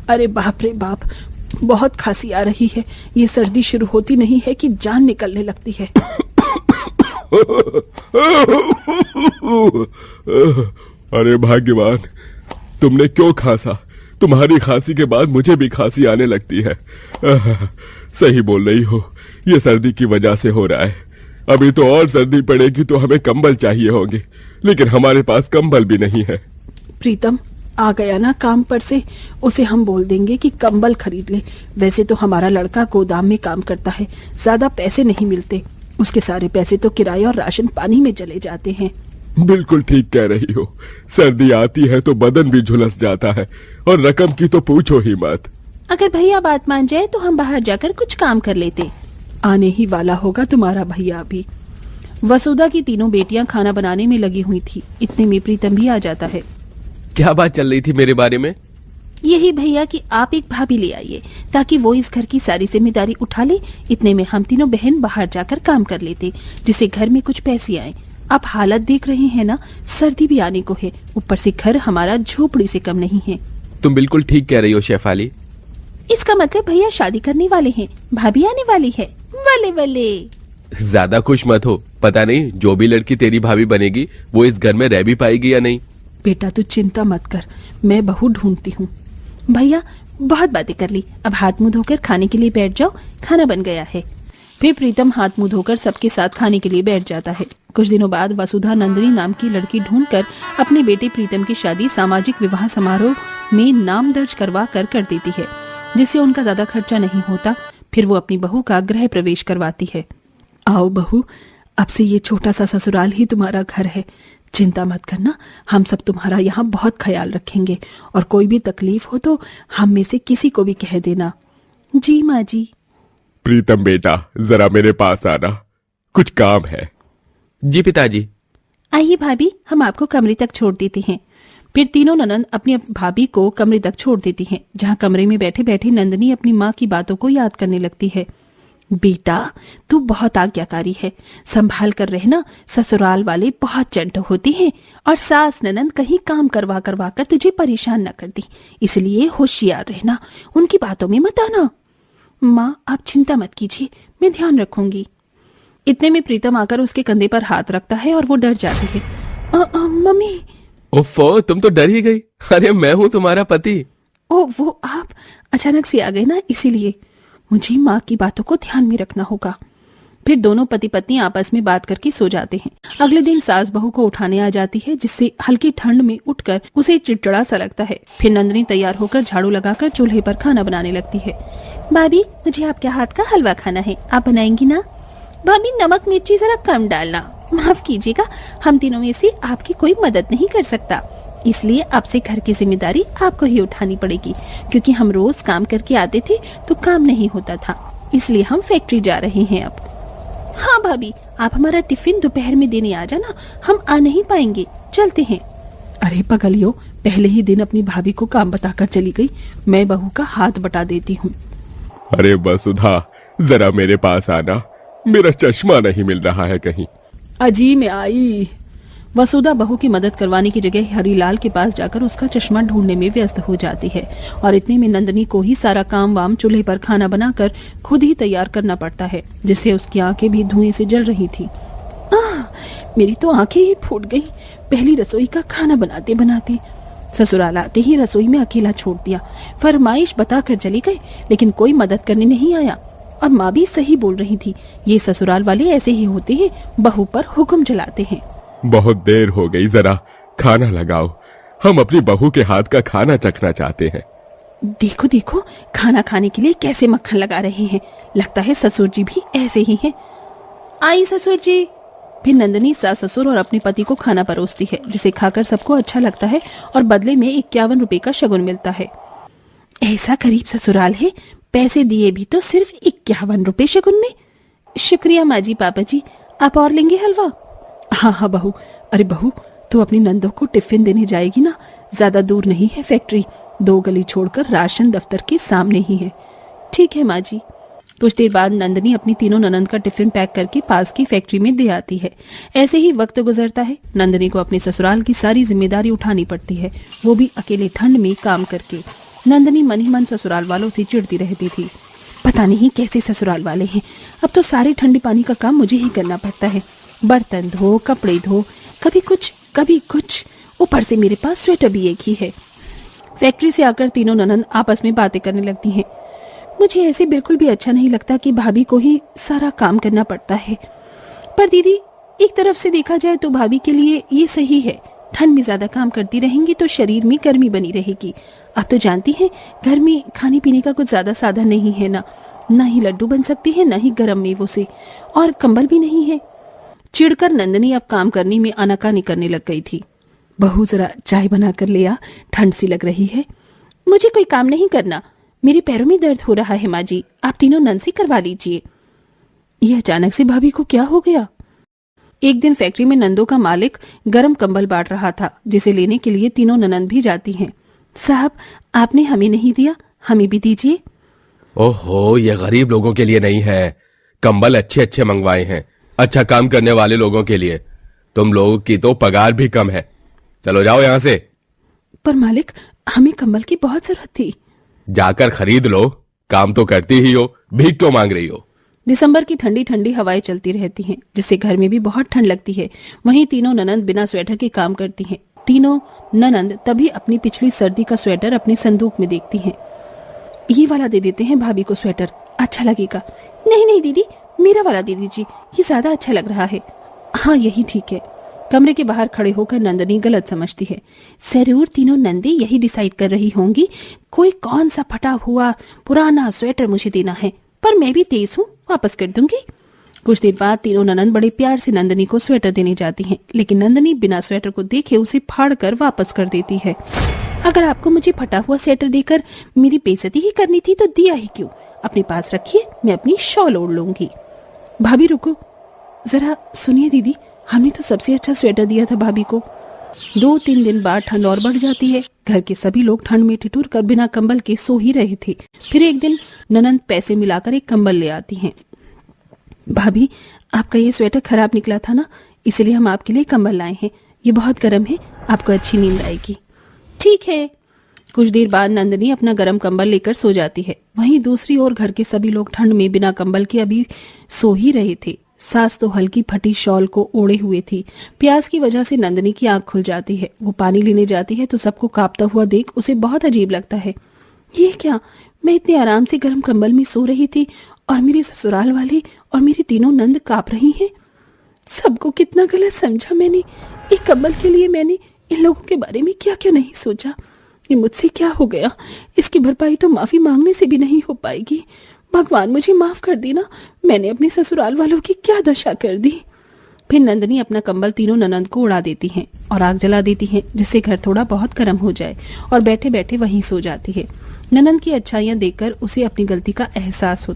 अरे बाप रे बाप, बहुत खांसी आ रही है। ये सर्दी शुरू होती नहीं है कि जान निकलने लगती है। अरे भाग्यवान, तुमने क्यों खांसा? तुम्हारी खांसी के बाद मुझे भी खांसी आने लगती है। सही बोल रही हो, ये सर्दी की वजह से हो रहा है। अभी तो और सर्दी पड़ेगी तो हमें कंबल चाहिए होंगे, लेकिन हमारे पास कंबल भी नहीं है। प्रीतम आ गया ना काम पर से, उसे हम बोल देंगे कि कंबल खरीद ले। वैसे तो हमारा लड़का गोदाम में काम करता है, ज्यादा पैसे नहीं मिलते। उसके सारे पैसे तो किराए और राशन पानी में चले जाते हैं। बिल्कुल ठीक कह रही हो। सर्दी आती है तो बदन भी झुलस जाता है, और रकम की तो पूछो ही मत। अगर भैया बात मान जाए तो हम बाहर जाकर कुछ काम कर लेते। आने ही वाला होगा तुम्हारा भैया भी। वसुधा की तीनों बेटियां खाना बनाने में लगी हुई थी। इतने में प्रीतम भी आ जाता है। क्या बात चल रही थी मेरे बारे में? यही भैया कि आप एक भाभी ले आइए ताकि वो इस घर की सारी जिम्मेदारी उठा ले। इतने में हम तीनों बहन बाहर जाकर काम कर लेते, जिससे घर में कुछ पैसे आए। आप हालत देख रहे हैं ना, सर्दी भी आने को है, ऊपर से घर हमारा झोपड़ी से कम नहीं है। तुम बिल्कुल ठीक कह रही हो शेफाली। इसका मतलब भैया शादी करने वाले हैं, भाभी आने वाली है। वाले वाले। ज्यादा खुश मत हो, पता नहीं जो भी लड़की तेरी भाभी बनेगी वो इस घर में रह भी पाएगी या नहीं। बेटा तू चिंता मत कर, मैं बहू ढूंढती हूँ। भैया बहुत बातें कर ली, अब हाथ मुंह धोकर खाने के लिए बैठ जाओ, खाना बन गया है। फिर प्रीतम हाथ मुंह धोकर सबके साथ खाने के लिए बैठ जाता है। कुछ दिनों बाद वसुधा नंदिनी नाम की लड़की ढूंढकर अपने बेटे प्रीतम की शादी सामाजिक विवाह समारोह में नाम दर्ज करवा कर देती है, जिससे उनका ज्यादा खर्चा नहीं होता। फिर वो अपनी बहू का गृह प्रवेश करवाती है। आओ बहू, अब से ये छोटा सा ससुराल ही तुम्हारा घर है। चिंता मत करना, हम सब तुम्हारा यहाँ बहुत ख्याल रखेंगे, और कोई भी तकलीफ हो तो हम में से किसी को भी कह देना। जी माँ जी। प्रीतम बेटा, जरा मेरे पास आना, कुछ काम है। जी पिताजी। आइए भाभी, हम आपको कमरे तक छोड़ देते हैं। फिर तीनों ननंद अपनी भाभी को कमरे तक छोड़ देती हैं, जहाँ कमरे में बैठे बैठे नंदिनी अपनी माँ की बातों को याद करने लगती है। बेटा तू बहुत आज्ञाकारी है, संभाल कर रहना। ससुराल वाले बहुत चंट होते हैं, और सास ननंद कहीं काम करवा कर तुझे परेशान न कर दी, इसलिए होशियार रहना, उनकी बातों में मत आना। माँ आप चिंता मत कीजिए, मैं ध्यान रखूंगी। इतने में प्रीतम आकर उसके कंधे पर हाथ रखता है और वो डर जाती है। मम्मी। ओफो, तुम तो डर ही गई। अरे मैं हूँ तुम्हारा पति। ओ वो आप अचानक से आ गए ना, इसीलिए मुझे माँ की बातों को ध्यान में रखना होगा। फिर दोनों पति पत्नी आपस में बात करके सो जाते हैं। अगले दिन सास बहू को उठाने आ जाती है, जिससे हल्की ठंड में उठकर उसे चिड़चिड़ा सा लगता है। फिर नंदिनी तैयार होकर झाड़ू लगाकर चूल्हे पर खाना बनाने लगती है। भाभी मुझे आपके हाथ का हलवा खाना है, आप बनाएंगी ना? भाभी नमक मिर्ची जरा कम डालना, माफ कीजिएगा, हम तीनों में से आपकी कोई मदद नहीं कर सकता, इसलिए अब से घर की जिम्मेदारी आपको ही उठानी पड़ेगी, क्योंकि हम रोज काम करके आते थे तो काम नहीं होता था, इसलिए हम फैक्ट्री जा रहे हैं अब। हाँ भाभी, आप हमारा टिफिन दोपहर में देने आ जाना, हम आ नहीं पाएंगे, चलते हैं। अरे पगलियो, पहले ही दिन अपनी भाभी को काम बताकर चली गई, मैं बहू का हाथ बटा देती हूँ। अरे वसुधा, जरा मेरे पास आना, मेरा चश्मा नहीं मिल रहा है कहीं। अजी मैं आई। वसुधा बहू की मदद करवाने की जगह हरीलाल के पास जाकर उसका चश्मा ढूंढने में व्यस्त हो जाती है, और इतने में नंदिनी को ही सारा काम वाम चूल्हे पर खाना बनाकर खुद ही तैयार करना पड़ता है, जिससे उसकी आंखें भी धुएं से जल रही थी। मेरी तो आंखें ही फूट गई पहली रसोई का खाना बनाते बनाते। ससुराल आते ही रसोई में अकेला छोड़ दिया, फरमाइश बताकर चली गए, लेकिन कोई मदद करने नहीं आया। और माँ भी सही बोल रही थी, ये ससुराल वाले ऐसे ही होते हैं, बहू पर हुक्म चलाते हैं। बहुत देर हो गई, जरा खाना लगाओ, हम अपनी बहू के हाथ का खाना चखना चाहते हैं। देखो देखो, खाना खाने के लिए कैसे मक्खन लगा रहे हैं, लगता है ससुर जी भी ऐसे ही हैं। आई ससुर जी। फिर नंदिनी सास ससुर और अपने पति को खाना परोसती है, जिसे खाकर सबको अच्छा लगता है और बदले में 51 रुपए का शगुन मिलता है। ऐसा गरीब ससुराल है, पैसे दिए भी तो सिर्फ 51 रुपए शगुन में। शुक्रिया माँ जी, पापा जी, आप और लेंगे हलवा? हाँ हाँ बहू। अरे बहू, तू अपनी नंदों को टिफिन देने जाएगी ना, ज्यादा दूर नहीं है फैक्ट्री, 2 गली छोड़कर राशन दफ्तर के सामने ही है। ठीक है माँ जी। कुछ देर बाद नंदिनी अपनी तीनों ननंद का टिफिन पैक करके पास की फैक्ट्री में दे आती है। ऐसे ही वक्त गुजरता है। नंदिनी को अपने ससुराल की सारी जिम्मेदारी उठानी पड़ती है, वो भी अकेले ठंड में काम करके। नंदनी मन ही मन ससुराल वालों से चिढ़ती रहती थी। पता नहीं कैसे ससुराल वाले हैं, अब तो सारे ठंडे पानी का काम मुझे ही करना पड़ता है। बर्तन धो, कपड़े धो, कभी कुछ, ऊपर से मेरे पास स्वेटर भी एक ही है। फैक्ट्री से आकर तीनों ननंद आपस में बातें करने लगती हैं। मुझे ऐसे बिल्कुल भी अच्छा नहीं लगता कि भाभी को ही सारा काम करना पड़ता है। पर दीदी, एक तरफ से देखा जाए तो भाभी के लिए ये सही है। ठंड में ज्यादा काम करती रहेंगी तो शरीर में गर्मी बनी रहेगी। आप तो जानती हैं, घर में खाने पीने का कुछ ज्यादा साधन नहीं है ना ही लड्डू बन सकते हैं, ना ही गर्म मेवों से, और कंबल भी नहीं है। चिढ़कर नंदनी अब काम करने में आनाकानी करने लग गई थी। बहू जरा चाय बना कर ले आ, ठंड सी लग रही है। मुझे कोई काम नहीं करना, मेरे पैरों में दर्द हो रहा है माँ जी, आप तीनों नन से करवा लीजिए। यह अचानक से भाभी को क्या हो गया? एक दिन फैक्ट्री में नंदों का मालिक गरम कंबल बांट रहा था, जिसे लेने के लिए तीनों ननंद भी जाती हैं। साहब, आपने हमें नहीं दिया, हमें भी दीजिए। ओहो, ये गरीब लोगों के लिए नहीं है, कंबल अच्छे अच्छे मंगवाए हैं, अच्छा काम करने वाले लोगों के लिए। तुम लोगों की तो पगार भी कम है, चलो जाओ यहाँ से। पर मालिक, हमें कंबल की बहुत जरूरत थी। जाकर खरीद लो, काम तो करती ही हो, भीख क्यों मांग रही हो? दिसंबर की ठंडी ठंडी हवाएं चलती रहती हैं, जिससे घर में भी बहुत ठंड लगती है। वहीं तीनों ननंद बिना स्वेटर के काम करती हैं। तीनों ननंद तभी अपनी पिछली सर्दी का स्वेटर अपनी संदूक में देखती हैं। ये वाला दे देते हैं भाभी को, स्वेटर अच्छा लगेगा। नहीं दीदी, मेरा वाला दे दीजिए, ये ज्यादा अच्छा लग रहा है। हाँ, यही ठीक है। कमरे के बाहर खड़े होकर नंदनी गलत समझती है। जरूर तीनों नंदी यही डिसाइड कर रही होंगी कोई कौन सा फटा हुआ पुराना स्वेटर मुझे देना है, पर मैं भी तेज हूँ, वापस कर दूंगी। कुछ देर बाद तीनों ननंद बड़े प्यार से नंदनी को स्वेटर देने जाती हैं, लेकिन नंदनी बिना स्वेटर को देखे उसे फाड़ कर वापस कर देती है। अगर आपको मुझे फटा हुआ स्वेटर देकर मेरी बेइज्जती ही करनी थी तो दिया ही क्यों? अपने पास रखिए, मैं अपनी शॉल ओढ़ लूंगी। भाभी रुको, जरा सुनिए दीदी, हमने तो सबसे अच्छा स्वेटर दिया था भाभी को। 2-3 दिन बाद ठंड और बढ़ जाती है। घर के सभी लोग ठंड में ठिठुर कर बिना कंबल के सो ही रहे थे। फिर एक दिन ननंद पैसे मिलाकर एक कंबल ले आती हैं। भाभी, आपका ये स्वेटर खराब निकला था ना, इसलिए हम आपके लिए कंबल लाए हैं। ये बहुत गर्म है, आपको अच्छी नींद आएगी। ठीक है। कुछ देर बाद नंदनी अपना गर्म कंबल लेकर सो जाती है। वहीं दूसरी ओर घर के सभी लोग ठंड में बिना कंबल के अभी सो ही रहे थे। सास तो हल्की फटी शॉल को ओढ़े हुए थी। प्यास की वजह से नंदनी की आंख खुल जाती है। वो पानी लेने जाती है तो सबको कांपता हुआ देख उसे बहुत अजीब लगता है। ये क्या, मैं इतने आराम से गर्म कंबल में सो रही थी और मेरे ससुराल वाले और मेरी तीनों नंद कांप रही हैं। सबको कितना गलत समझा मैंने। एक कंबल के लिए मैंने इन लोगों के बारे में क्या क्या नहीं सोचा। ये मुझसे क्या हो गया? इसकी भरपाई तो माफी मांगने से भी नहीं हो पाएगी। भगवान मुझे माफ कर देना, मैंने अपने ससुराल वालों की क्या दशा कर दी। फिर नंदनी अपना कंबल तीनों ननंद को उड़ा देती हैं और आग जला देती हैं, जिससे घर थोड़ा बहुत गर्म हो जाए, और बैठे बैठे वहीं सो जाती है। ननंद की अच्छाइयां देखकर उसे अपनी गलती का एहसास होता